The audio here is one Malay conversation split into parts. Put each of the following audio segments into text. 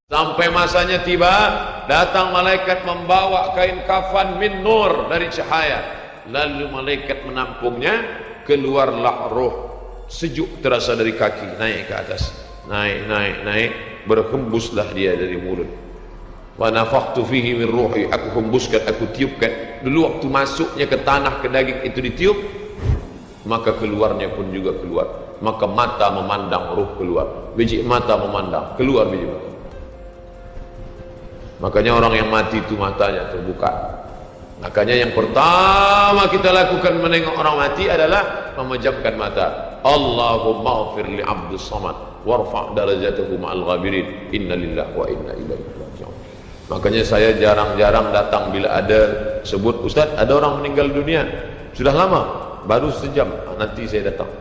Sampai masanya tiba, datang malaikat membawa kain kafan min nur dari cahaya. Lalu malaikat menampungnya, keluarlah roh. Sejuk terasa dari kaki, naik ke atas. Naik, berhembuslah dia dari mulut. Wa nafakhtu fihi min ruhi, aku hembuskan, aku tiupkan. Dulu waktu masuknya ke tanah, ke daging itu ditiup, maka keluarnya pun juga keluar. Maka mata memandang, roh keluar. Biji mata memandang, keluar biji mata. Makanya orang yang mati itu matanya terbuka. Makanya yang pertama kita lakukan menengok orang mati adalah memejamkan mata. Allahumma ighfir li 'abdis samad warfa' darajatahu ma'al ghabirin. Inna lillahi wa inna ilaihi raji'un. Makanya saya jarang-jarang datang bila ada sebut, Ustaz ada orang meninggal dunia. Sudah lama, baru sejam, nanti saya datang.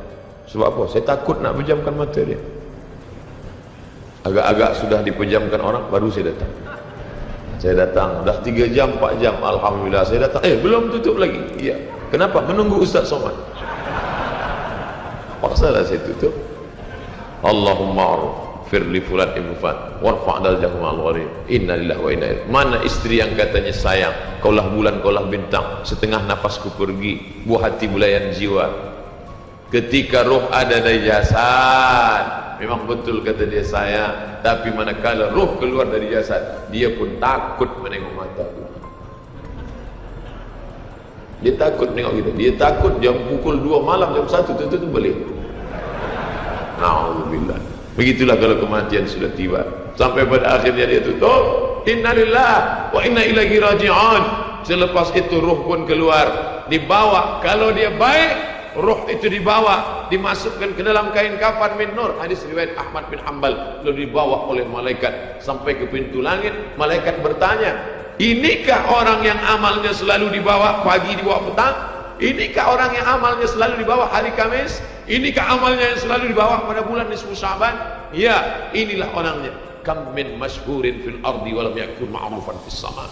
Sebab apa? Saya takut nak pejamkan mata dia. Agak-agak sudah dipejamkan orang, baru saya datang. Saya datang, dah 3 jam, 4 jam, alhamdulillah saya datang. Belum tutup lagi. Iya. Kenapa? Menunggu Ustaz Somad. Paksalah saya tutup. Allahumma ighfir li fulan ibn fulan warfa' darajatahu ma'al gharim. Inna lillahi wa inna ilaihi. Mana istri yang katanya sayang, kaulah bulan, kaulah bintang, setengah nafasku pergi, buah hati bulayan jiwa. Ketika roh ada dari jasad, memang betul kata dia sayang, tapi manakala roh keluar dari jasad, dia pun takut menengok mata. Dia takut menengok kita. Dia takut jam pukul 2 malam, jam 1 tutup balik. Na'udzubillah. Begitulah kalau kematian sudah tiba. Sampai pada akhirnya dia tutup. Innalillah wa inna ilaihi raji'un. Selepas itu roh pun keluar, dibawa. Kalau dia baik, roh itu dibawa, dimasukkan ke dalam kain kafan min nur. Hadis riwayat Ahmad bin Hanbal. Lalu dibawa oleh malaikat sampai ke pintu langit. Malaikat bertanya, inikah orang yang amalnya selalu dibawa pagi, dibawa petang? Inikah orang yang amalnya selalu dibawa hari Kamis? Inikah amalnya yang selalu dibawa pada bulan nisfu Sya'ban? Ya, inilah orangnya. Kam min masyhurin fil ardi walam yakun ma'rufan fis sama.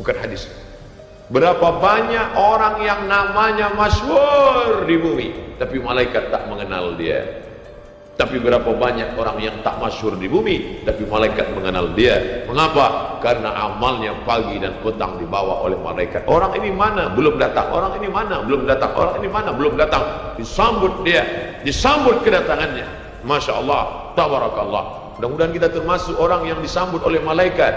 Bukan hadis. Berapa banyak orang yang namanya masyhur di bumi, tapi malaikat tak mengenal dia. Tapi berapa banyak orang yang tak masyhur di bumi, tapi malaikat mengenal dia. Mengapa? Karena amalnya pagi dan petang dibawa oleh malaikat. Orang ini mana? Belum datang. Orang ini mana? Belum datang. Orang ini mana? Belum datang. Disambut dia, disambut kedatangannya. Masya Allah, tabarakallah. Mudah-mudahan kita termasuk orang yang disambut oleh malaikat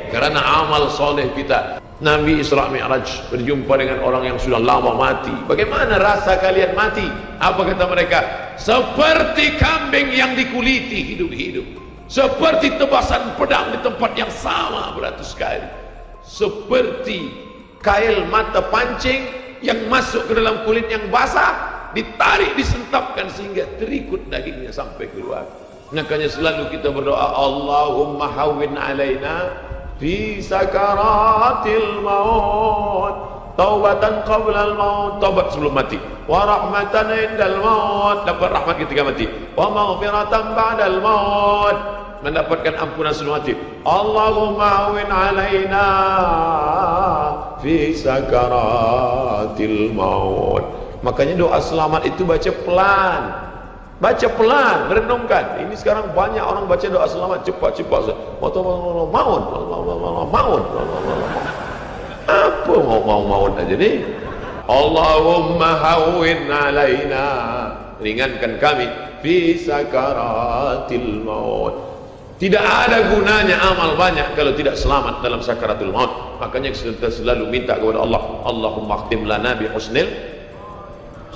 karena amal soleh kita. Nabi Isra Mi'raj berjumpa dengan orang yang sudah lama mati. Bagaimana rasa kalian mati? Apa kata mereka? Seperti kambing yang dikuliti hidup-hidup, seperti tebasan pedang di tempat yang sama beratus kali, seperti kail mata pancing yang masuk ke dalam kulit yang basah, ditarik, disentapkan sehingga terikut dagingnya sampai keluar. Makanya selalu kita berdoa, Allahumma hawwin alaina fi sakaratil maut, taubatan qabla al maut, taubat sebelum mati, wa rahmatan indal maut, dapat rahmat ketika mati, wa maghfiratan ba'dal maut, mendapatkan ampunan sebelum mati. Allahumma hawwin alaina fi sakaratil maut. Makanya doa selamat itu baca pelan. Baca pelan, merenungkan. Ini sekarang banyak orang baca doa selamat cepat-cepat. Maut. Apa maut aja nih? Allahumma hawwin alaina, ringankan kami fi sakaratil maut. Tidak ada gunanya amal banyak kalau tidak selamat dalam sakaratul maut. Makanya kita selalu minta kepada Allah, Allahumma khtim lana bi husnil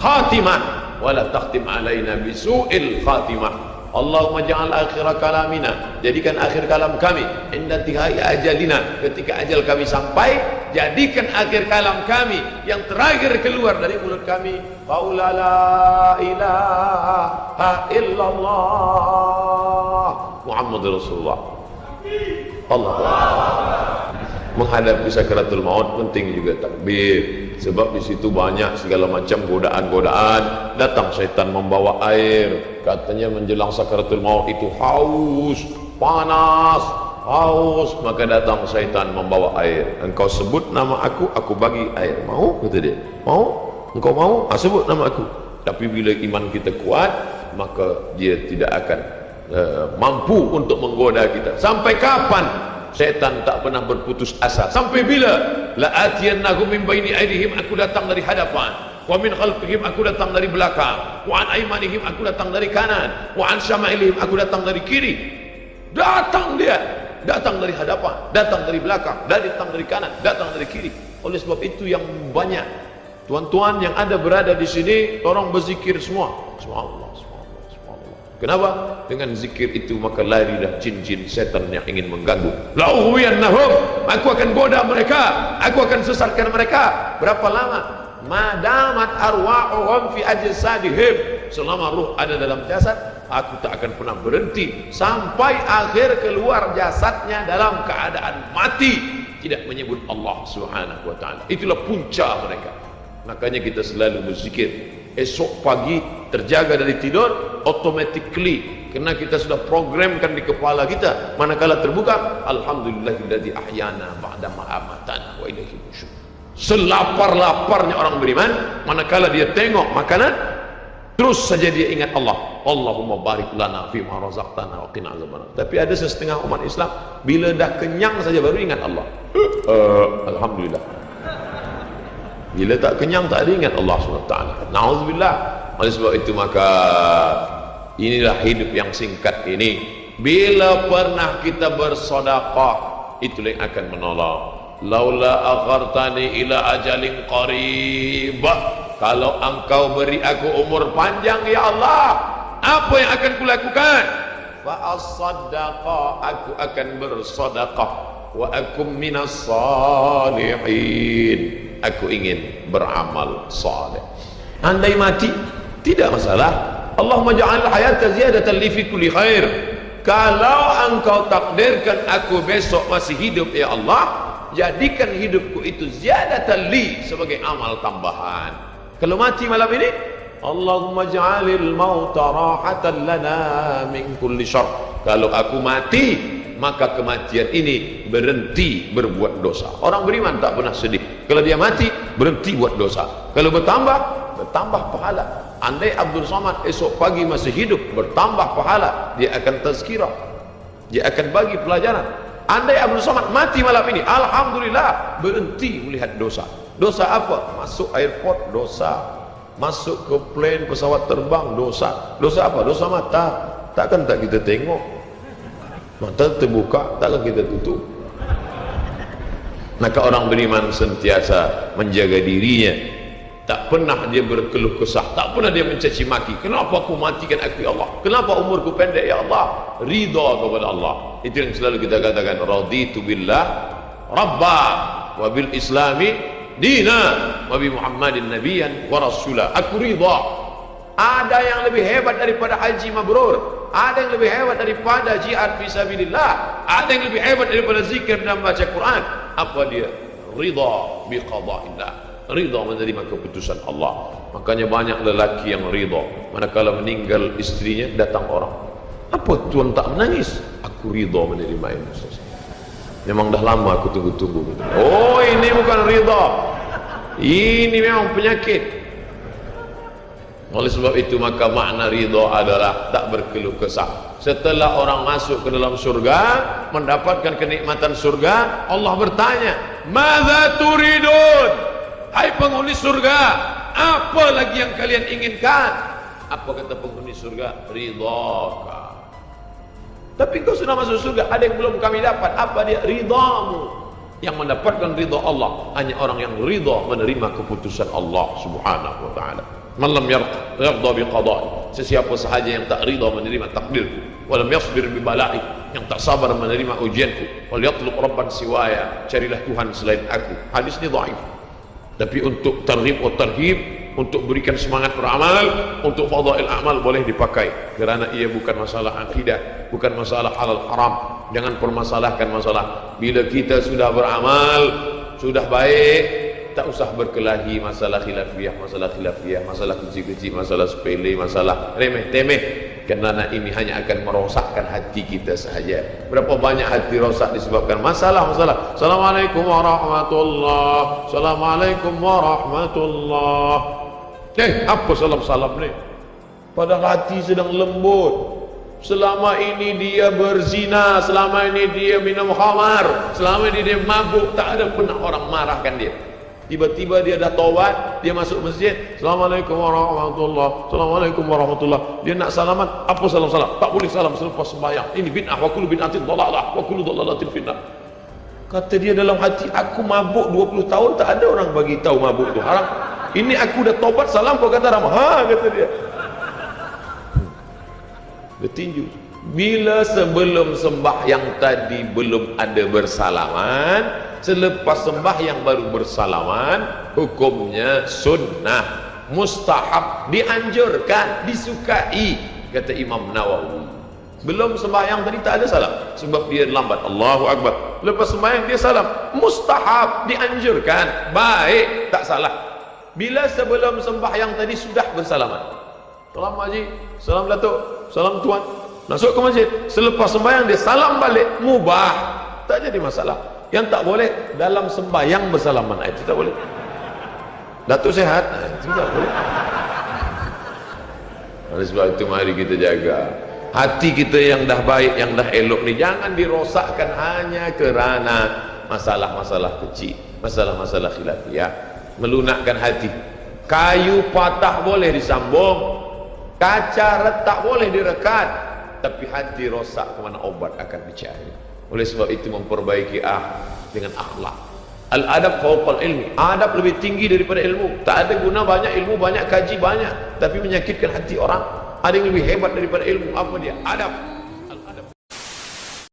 khatimah wala takhtim alaina bisu'il khatimah. Allahumma ja'al akhir kalamina, jadikan akhir kalam kami inda tihai ajalina, ketika ajal kami sampai, jadikan akhir kalam kami yang terakhir keluar dari mulut kami qaula la ilaha illallah Muhammadur Rasulullah. Allah. Menghadapi sakaratul maut penting juga takbir, sebab di situ banyak segala macam godaan-godaan. Datang syaitan membawa air, katanya menjelang sakaratul maut itu haus, panas, haus, maka datang syaitan membawa air. Engkau sebut nama aku bagi air. Mau? Kata dia. Mau? Engkau mau? Sebut nama aku. Tapi bila iman kita kuat, maka dia tidak akan mampu untuk menggoda kita. Sampai kapan? Syaitan tak pernah berputus asa. Sampai bila? La atiyannahum min baini aydihim, aku datang dari hadapan. Wa min khalfihim, aku datang dari belakang. Wa an aymanihim, aku datang dari kanan. Wa an syama'ilihim, aku datang dari kiri. Datang dia, datang dari hadapan, datang dari belakang, datang dari kanan, datang dari kiri. Oleh sebab itu yang banyak tuan-tuan yang ada berada di sini, tolong berzikir semua. Subhanallah, subhanallah, subhanallah. Kenapa? Dengan zikir itu maka larilah jin-jin setan yang ingin mengganggu. La'uwiyannahum, aku akan goda mereka, aku akan sesatkan mereka. Berapa lama? Madamat arwa'uhum fi ajsadihim, selama ruh ada dalam jasad, aku tak akan pernah berhenti sampai akhir keluar jasadnya dalam keadaan mati, tidak menyebut Allah Subhanahu wa taala. Itulah punca mereka. Makanya kita selalu berzikir. Esok pagi terjaga dari tidur automatically, karena kita sudah programkan di kepala kita. Manakala terbuka, alhamdulillahilladzi ahyana ba'da ma amatana wa ilaihi nusyur. Selapar-laparnya orang beriman, manakala dia tengok makanan, terus saja dia ingat Allah. Allahumma barik lana fima razaqtana wa qina azabannar. Tapi ada setengah umat Islam, bila dah kenyang saja baru ingat Allah. Alhamdulillah. Bila tak kenyang tak ada ingat Allah SWT. Na'udzubillah. Oleh sebab itu maka inilah hidup yang singkat ini. Bila pernah kita bersedekah, itulah yang akan menolong. Laula akhartani ila ajalin qarib, kalau engkau beri aku umur panjang ya Allah, apa yang akan kulakukan? Fa as-saddaqa, aku akan bersedekah. Wa akum minas salihin, aku ingin beramal saleh. Andai mati tidak masalah. Allahumma ja'al hayata ziyadatan li fi kulli khair. Kalau engkau takdirkan aku besok masih hidup ya Allah, jadikan hidupku itu ziyadatan li, sebagai amal tambahan. Kalau mati malam ini, Allahumma ja'alil mauta rahatan lana min kulli syarr. Kalau aku mati, maka kematian ini berhenti berbuat dosa. Orang beriman tak pernah sedih. Kalau dia mati, berhenti buat dosa. Kalau bertambah pahala. Andai Abdul Somad esok pagi masih hidup, bertambah pahala. Dia akan tazkirah, dia akan bagi pelajaran. Andai Abdul Somad mati malam ini, alhamdulillah, berhenti melihat dosa. Dosa apa? Masuk airport, dosa. Masuk ke plane pesawat terbang, dosa. Dosa apa? Dosa mata. Takkan tak kita tengok. Mata terbuka, takkan kita tutup. Maka orang beriman sentiasa menjaga dirinya. Tak pernah dia berkeluh kesah, tak pernah dia mencaci maki. Kenapa aku matikan aku ya Allah? Kenapa umurku pendek ya Allah? Ridha kepada Allah. Itu yang selalu kita katakan, raditu billah rabba wa bil islami dina wa bi Muhammadin nabiyyan wa rasula. Aku ridha. Ada yang lebih hebat daripada haji mabrur, ada yang lebih hebat daripada jihad fisabilillah, ada yang lebih hebat daripada zikir dan baca Quran. Apa dia? Ridha bi qada'illah, ridha menerima keputusan Allah. Makanya banyak lelaki yang ridha manakala meninggal istrinya, datang orang, apa tuan tak menangis? Aku ridha menerima ini. Memang dah lama aku tunggu-tunggu. Oh, ini bukan ridha, ini memang penyakit. Oleh sebab itu maka makna ridha adalah tak berkeluh kesah. Setelah orang masuk ke dalam surga, mendapatkan kenikmatan surga, Allah bertanya, "Madza turidun?" Hai penghuni surga, apa lagi yang kalian inginkan? Apa kata penghuni surga? Ridhaka. Tapi kau sudah masuk surga, ada yang belum kami dapat. Apa dia? Ridhamu. Yang mendapatkan ridha Allah hanya orang yang ridha menerima keputusan Allah Subhanahu wa taala. Man lam yarda bi qada'i, sesiapa sahaja yang tak ridha menerima takdirku, wa lam yasbir bi bala'i, yang tak sabar menerima ujianku, wal yatlub rabban siwaya, carilah Tuhan selain aku. Hadis ini dhaif. Tapi untuk targhib wa tarhib, untuk berikan semangat beramal, untuk fadail amal boleh dipakai, kerana ia bukan masalah akidah, bukan masalah halal haram. Jangan permasalahkan masalah. Bila kita sudah beramal, sudah baik, tak usah berkelahi masalah khilafiyah, masalah kecil-kecil, masalah sepele, masalah remeh-temeh. Karena ini hanya akan merosakkan hati kita sahaja. Berapa banyak hati rosak disebabkan masalah-masalah. Assalamualaikum warahmatullahi. Assalamualaikum warahmatullahi. Apa salam-salam ni? Padahal hati sedang lembut. Selama ini dia berzina, selama ini dia minum khamar, selama ini dia mabuk, tak ada pernah orang marahkan dia. Tiba-tiba dia dah taubat, dia masuk masjid. Assalamualaikum warahmatullahi. Assalamualaikum warahmatullahi. Dia nak salaman, apa salam-salam? Tak boleh salam selepas sembahyang. Ini bid'ah, wa kullu bid'atin dhalalah, wa kullu dhalalatin finnar. Kata dia dalam hati, aku mabuk 20 tahun tak ada orang bagi tahu mabuk tu haram. Ini aku dah taubat, salam kau kata haram. Kata dia. Bertinju. Bila sebelum sembahyang tadi belum ada bersalaman, selepas sembahyang baru bersalaman, hukumnya sunnah, mustahab, dianjurkan, disukai, kata Imam Nawawi. Belum sembahyang tadi tak ada salam sebab dia lambat. Allahu Akbar. Lepas sembahyang dia salam, mustahab, dianjurkan, baik, tak salah. Bila sebelum sembahyang tadi sudah bersalaman, salam haji, salam datuk, salam tuan, masuk ke masjid, selepas sembahyang dia salam balik, mubah, tak jadi masalah. Yang tak boleh dalam sembahyang bersalaman, itu tak boleh. Datuk sehat, itu tak boleh. Oleh sebab itu mari kita jaga hati kita yang dah baik, yang dah elok ni, jangan dirosakkan hanya kerana masalah-masalah kecil, masalah-masalah khilafiyah. Melunakkan hati. Kayu patah boleh disambung, kaca retak boleh direkat, tapi hati rosak, kemana obat akan dicari. Oleh sebab itu memperbaiki dengan akhlak. Al-adab fawqal ilmi. Adab lebih tinggi daripada ilmu. Tak ada guna banyak ilmu, banyak kaji banyak, tapi menyakitkan hati orang. Ada yang lebih hebat daripada ilmu. Apa dia? Adab.